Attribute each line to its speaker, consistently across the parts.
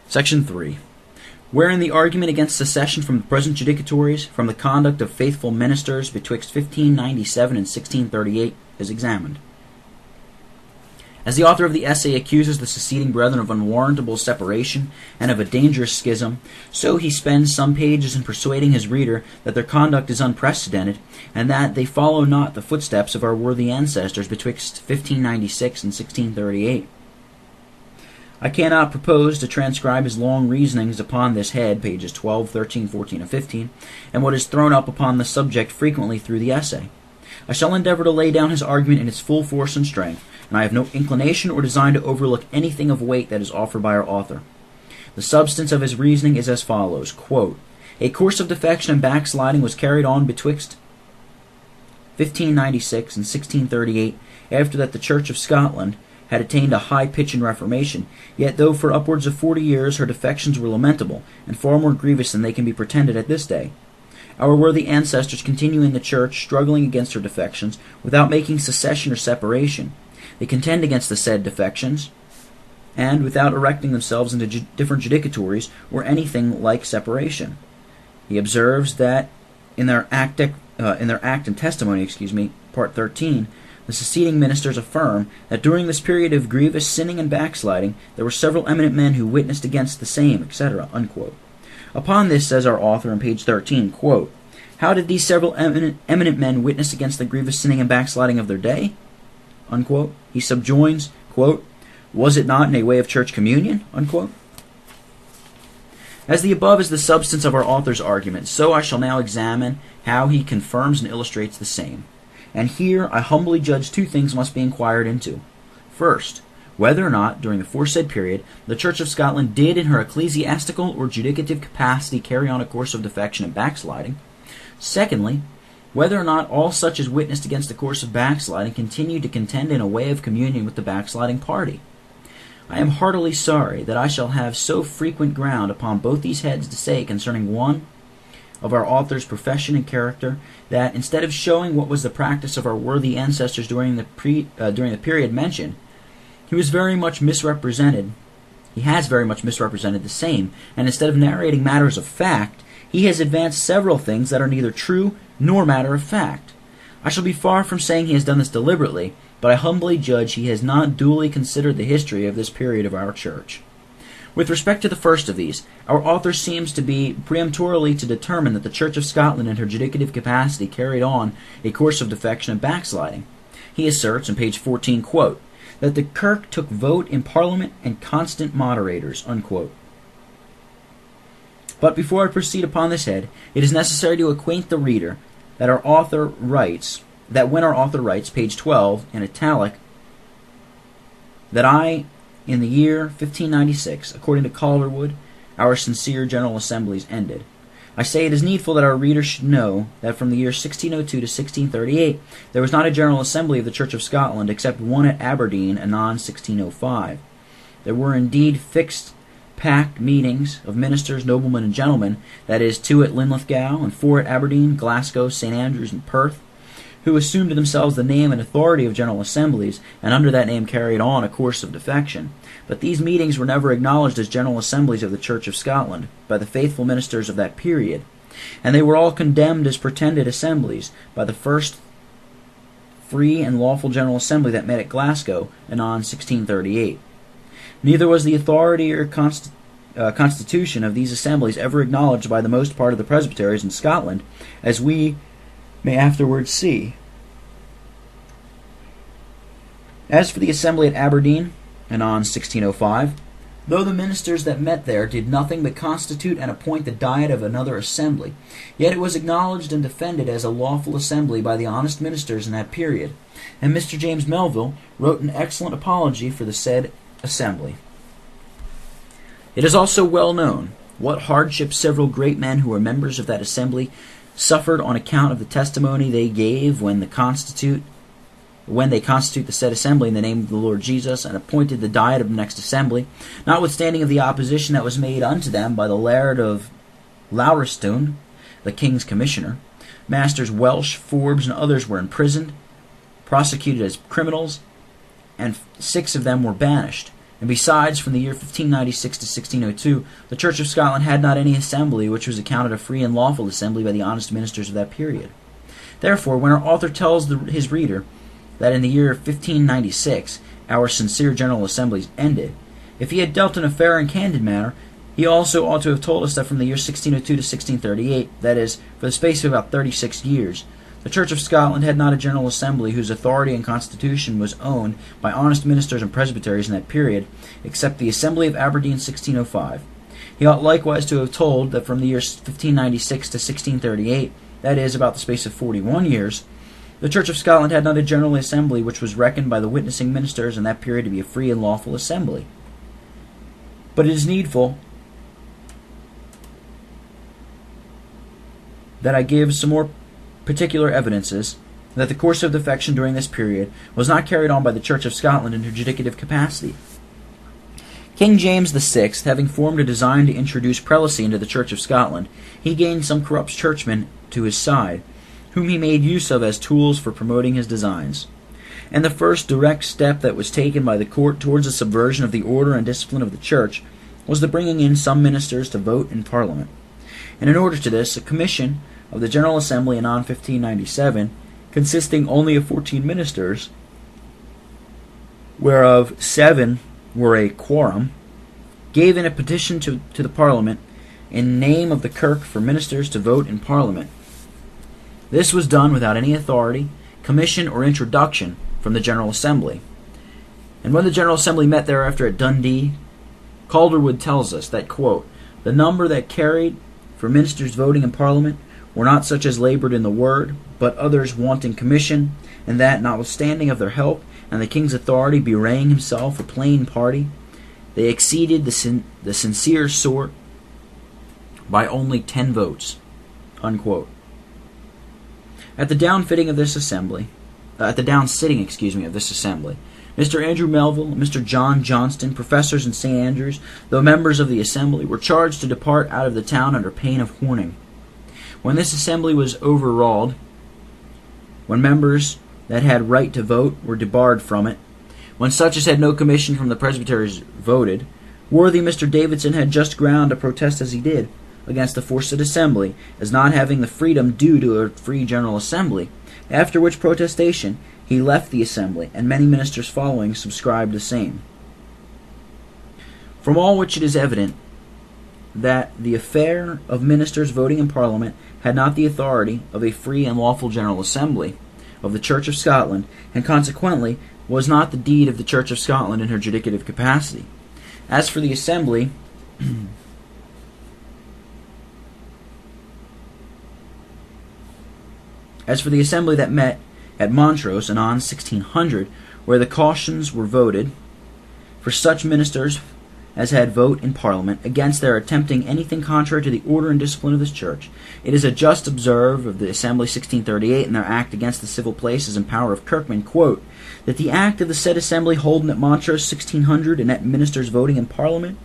Speaker 1: Section 3. Wherein the argument against secession from the present judicatories, from the conduct of faithful ministers betwixt 1597 and 1638, is examined. As the author of the essay accuses the seceding brethren of unwarrantable separation and of a dangerous schism, so he spends some pages in persuading his reader that their conduct is unprecedented, and that they follow not the footsteps of our worthy ancestors betwixt 1596 and 1638. I cannot propose to transcribe his long reasonings upon this head, pages 12, 13, 14, and 15, and what is thrown up upon the subject frequently through the essay. I shall endeavor to lay down his argument in its full force and strength, and I have no inclination or design to overlook anything of weight that is offered by our author. The substance of his reasoning is as follows, quote, "A course of defection and backsliding was carried on betwixt 1596 and 1638, after that the Church of Scotland had attained a high pitch in Reformation, yet though for upwards of 40 years her defections were lamentable, and far more grievous than they can be pretended at this day. Our worthy ancestors continue in the Church, struggling against her defections, without making secession or separation. They contend against the said defections, and without erecting themselves into different judicatories, or anything like separation." He observes that in their Act and Testimony, Part 13, the seceding ministers affirm that during this period of grievous sinning and backsliding, there were several eminent men who witnessed against the same, etc. Unquote. Upon this, says our author on page 13, quote, "How did these several eminent men witness against the grievous sinning and backsliding of their day?" Unquote. He subjoins, quote, "Was it not in a way of church communion?" Unquote. As the above is the substance of our author's argument, so I shall now examine how he confirms and illustrates the same. And here I humbly judge two things must be inquired into. First, whether or not, during the foresaid period, the Church of Scotland did in her ecclesiastical or judicative capacity carry on a course of defection and backsliding. Secondly, whether or not all such as witnessed against the course of backsliding continued to contend in a way of communion with the backsliding party. I am heartily sorry that I shall have so frequent ground upon both these heads to say concerning one of our author's profession and character, that instead of showing what was the practice of our worthy ancestors during the period mentioned, he has very much misrepresented the same, and instead of narrating matters of fact, he has advanced several things that are neither true nor matter of fact. I shall be far from saying he has done this deliberately, but I humbly judge he has not duly considered the history of this period of our Church. With respect to the first of these, our author seems to be peremptorily to determine that the Church of Scotland in her judicative capacity carried on a course of defection and backsliding. He asserts, on page 14, quote, that the Kirk took vote in Parliament and constant moderators, unquote. But before I proceed upon this head, it is necessary to acquaint the reader that when our author writes, page 12, in italic, that I, in the year 1596, according to Calderwood, our sincere General Assemblies ended. I say it is needful that our readers should know that from the year 1602 to 1638 there was not a General Assembly of the Church of Scotland except one at Aberdeen, anon 1605. There were indeed fixed, packed meetings of ministers, noblemen, and gentlemen, that is, 2 at Linlithgow and 4 at Aberdeen, Glasgow, St. Andrews, and Perth, who assumed to themselves the name and authority of General Assemblies, and under that name carried on a course of defection. But these meetings were never acknowledged as General Assemblies of the Church of Scotland by the faithful ministers of that period, and they were all condemned as pretended assemblies by the first free and lawful General Assembly that met at Glasgow, anon 1638. Neither was the authority or constitution of these assemblies ever acknowledged by the most part of the presbyteries in Scotland, as we may afterwards see. As for the assembly at Aberdeen, anon 1605, though the ministers that met there did nothing but constitute and appoint the diet of another assembly, yet it was acknowledged and defended as a lawful assembly by the honest ministers in that period, and Mr. James Melville wrote an excellent apology for the said assembly. It is also well known what hardships several great men who were members of that assembly suffered on account of the testimony they gave when they constitute the said assembly in the name of the Lord Jesus, and appointed the diet of the next assembly, notwithstanding of the opposition that was made unto them by the Laird of Lauristone, the King's Commissioner. Masters Welsh, Forbes, and others were imprisoned, prosecuted as criminals, and 6 of them were banished. And besides, from the year 1596 to 1602, the Church of Scotland had not any assembly which was accounted a free and lawful assembly by the honest ministers of that period. Therefore, when our author tells his reader that in the year 1596 our sincere General Assemblies ended, if he had dealt in a fair and candid manner, he also ought to have told us that from the year 1602 to 1638, that is, for the space of about 36 years, the Church of Scotland had not a General Assembly whose authority and constitution was owned by honest ministers and presbyteries in that period, except the Assembly of Aberdeen 1605. He ought likewise to have told that from the year 1596 to 1638, that is, about the space of 41 years, the Church of Scotland had not a General Assembly which was reckoned by the witnessing ministers in that period to be a free and lawful assembly. But it is needful that I give some more particular evidences that the course of defection during this period was not carried on by the Church of Scotland in her judicative capacity. King James VI, having formed a design to introduce prelacy into the Church of Scotland, he gained some corrupt churchmen to his side, whom he made use of as tools for promoting his designs. And the first direct step that was taken by the court towards the subversion of the order and discipline of the Church was the bringing in some ministers to vote in Parliament. And in order to this, a commission of the General Assembly in 1597, consisting only of 14 ministers, whereof 7 were a quorum, gave in a petition to the Parliament in name of the Kirk for ministers to vote in Parliament. This was done without any authority, commission, or introduction from the General Assembly. And when the General Assembly met thereafter at Dundee, Calderwood tells us that, quote, the number that carried for ministers voting in Parliament were not such as labored in the word, but others wanting commission, and that, notwithstanding of their help and the king's authority bewraying himself a plain party, they exceeded the sincere sort by only 10 votes. Unquote. At the downsitting of this assembly, Mr. Andrew Melville and Mr. John Johnston, professors in St. Andrews, though members of the assembly, were charged to depart out of the town under pain of horning. When this assembly was overawed, when members that had right to vote were debarred from it, when such as had no commission from the presbyteries voted, worthy Mr. Davidson had just ground to protest as he did against the foresaid assembly, as not having the freedom due to a free General Assembly, after which protestation he left the assembly, and many ministers following subscribed the same. From all which it is evident that the affair of ministers voting in Parliament had not the authority of a free and lawful General Assembly of the Church of Scotland, and consequently was not the deed of the Church of Scotland in her judicative capacity. As for the assembly, that met at Montrose in 1600, where the cautions were voted for such ministers as had vote in Parliament against their attempting anything contrary to the order and discipline of this Church, it is a just observe of the Assembly 1638 and their act against the civil places and power of Kirkmen, quote, that the act of the said Assembly holden at Montrose 1600 and at ministers voting in Parliament,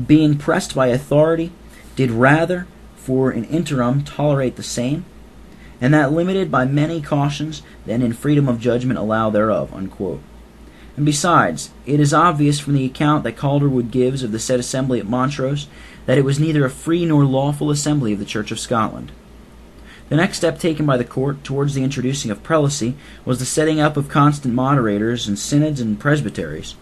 Speaker 1: being pressed by authority, did rather for an interim tolerate the same, and that limited by many cautions than in freedom of judgment allow thereof, unquote. And besides, it is obvious from the account that Calderwood gives of the said assembly at Montrose that it was neither a free nor lawful assembly of the Church of Scotland. The next step taken by the court towards the introducing of prelacy was the setting up of constant moderators in synods and presbyteries.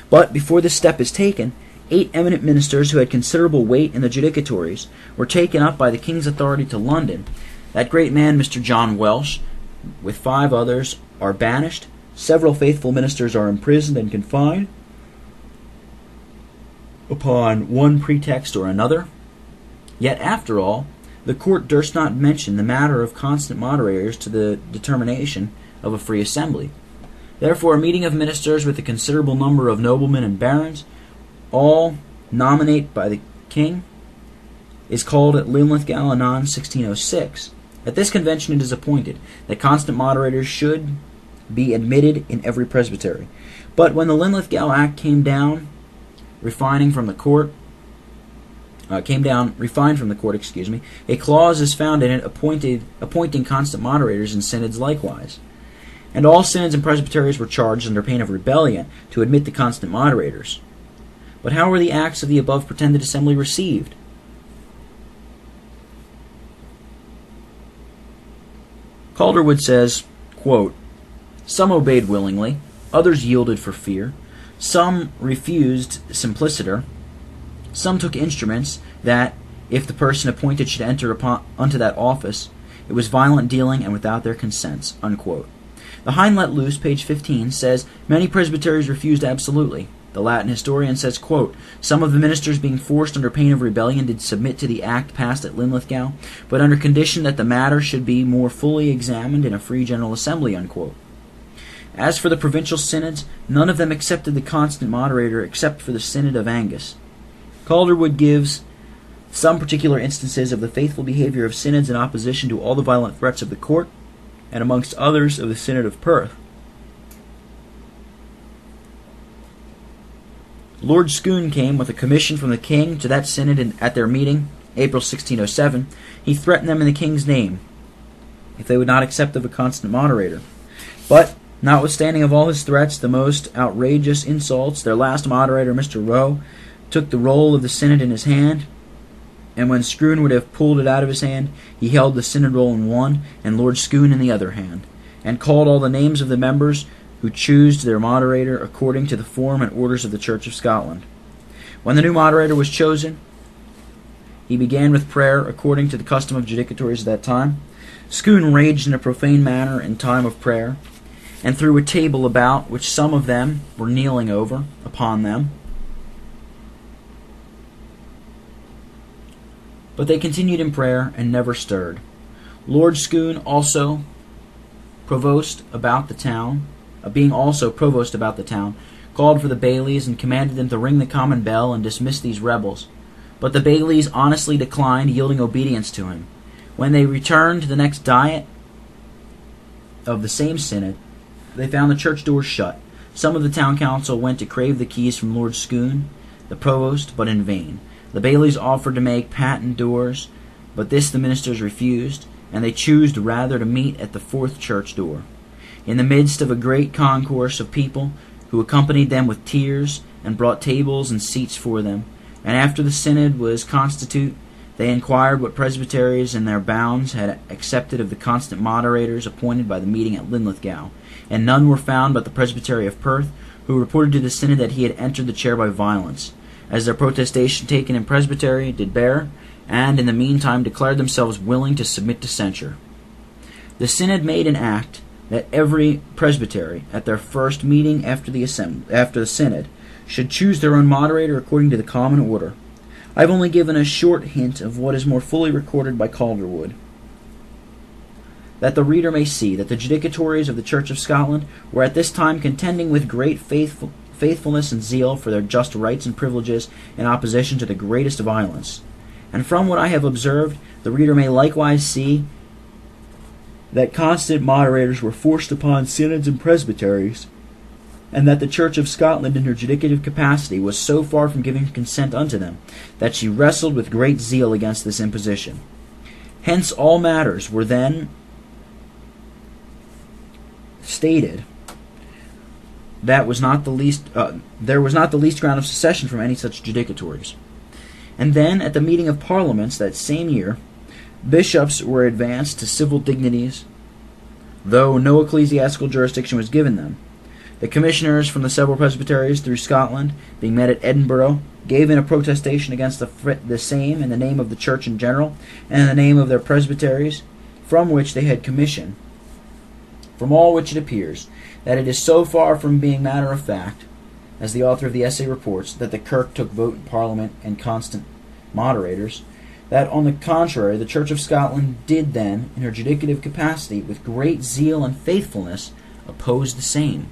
Speaker 1: But before this step is taken, 8 eminent ministers who had considerable weight in the judicatories were taken up by the king's authority to London. That great man, Mr. John Welsh, with 5 others, are banished. Several faithful ministers are imprisoned and confined upon one pretext or another. Yet, after all, the court durst not mention the matter of constant moderators to the determination of a free assembly. Therefore, a meeting of ministers with a considerable number of noblemen and barons, all nominate by the king, is called at Linlithgow anon 1606. At this convention it is appointed that constant moderators should be admitted in every presbytery. But when the Linlithgow Act came down, refined from the court, a clause is found in it appointing constant moderators in synods likewise. And all synods and presbyteries were charged under pain of rebellion to admit the constant moderators. But how were the acts of the above pretended assembly received? Calderwood says, quote, "Some obeyed willingly, others yielded for fear, some refused simpliciter, some took instruments that, if the person appointed should enter unto that office, it was violent dealing and without their consents." Unquote. The Hind Let Loose, page 15, says, "Many presbyteries refused absolutely." The Latin historian says, quote, "Some of the ministers being forced under pain of rebellion did submit to the act passed at Linlithgow, but under condition that the matter should be more fully examined in a free general assembly." Unquote. As for the provincial synods, none of them accepted the constant moderator except for the Synod of Angus. Calderwood gives some particular instances of the faithful behavior of synods in opposition to all the violent threats of the court, and amongst others of the Synod of Perth. Lord Scone came with a commission from the king to that synod at their meeting, April 1607. He threatened them in the king's name, if they would not accept of a constant moderator. But, notwithstanding of all his threats, the most outrageous insults, their last moderator, Mr. Rowe, took the roll of the synod in his hand, and when Scone would have pulled it out of his hand, he held the synod roll in one, and Lord Scone in the other hand, and called all the names of the members who chose their moderator according to the form and orders of the Church of Scotland. When the new moderator was chosen, he began with prayer according to the custom of judicatories at that time. Scone raged in a profane manner in time of prayer, and threw a table about, which some of them were kneeling over, upon them. But they continued in prayer and never stirred. Lord Scone also, being also provost about the town, called for the bailies and commanded them to ring the common bell and dismiss these rebels. But the bailies honestly declined, yielding obedience to him. When they returned to the next diet of the same synod, they found the church doors shut. Some of the town council went to crave the keys from Lord Scone, the provost, but in vain. The bailies offered to make patent doors, but this the ministers refused, and they chose rather to meet at the fourth church door, in the midst of a great concourse of people, who accompanied them with tears, and brought tables and seats for them. And after the synod was constitute, they inquired what presbyteries in their bounds had accepted of the constant moderators appointed by the meeting at Linlithgow, and none were found but the presbytery of Perth, who reported to the synod that he had entered the chair by violence, as their protestation taken in presbytery did bear, and in the meantime declared themselves willing to submit to censure. The synod made an act that every presbytery, at their first meeting after the synod, should choose their own moderator according to the common order. I have only given a short hint of what is more fully recorded by Calderwood, that the reader may see that the judicatories of the Church of Scotland were at this time contending with great faithfulness and zeal for their just rights and privileges in opposition to the greatest violence. And from what I have observed, the reader may likewise see that constant moderators were forced upon synods and presbyteries, and that the Church of Scotland in her judicative capacity was so far from giving consent unto them, that she wrestled with great zeal against this imposition. Hence all matters were then stated there was not the least ground of secession from any such judicatories. And then, at the meeting of parliaments that same year, bishops were advanced to civil dignities, though no ecclesiastical jurisdiction was given them. The commissioners from the several presbyteries through Scotland, being met at Edinburgh, gave in a protestation against the same in the name of the church in general, and in the name of their presbyteries, from which they had commission. From all which it appears that it is so far from being matter of fact, as the author of the essay reports, that the Kirk took vote in Parliament and constant moderators, that on the contrary the Church of Scotland did then, in her judicative capacity, with great zeal and faithfulness, oppose the same.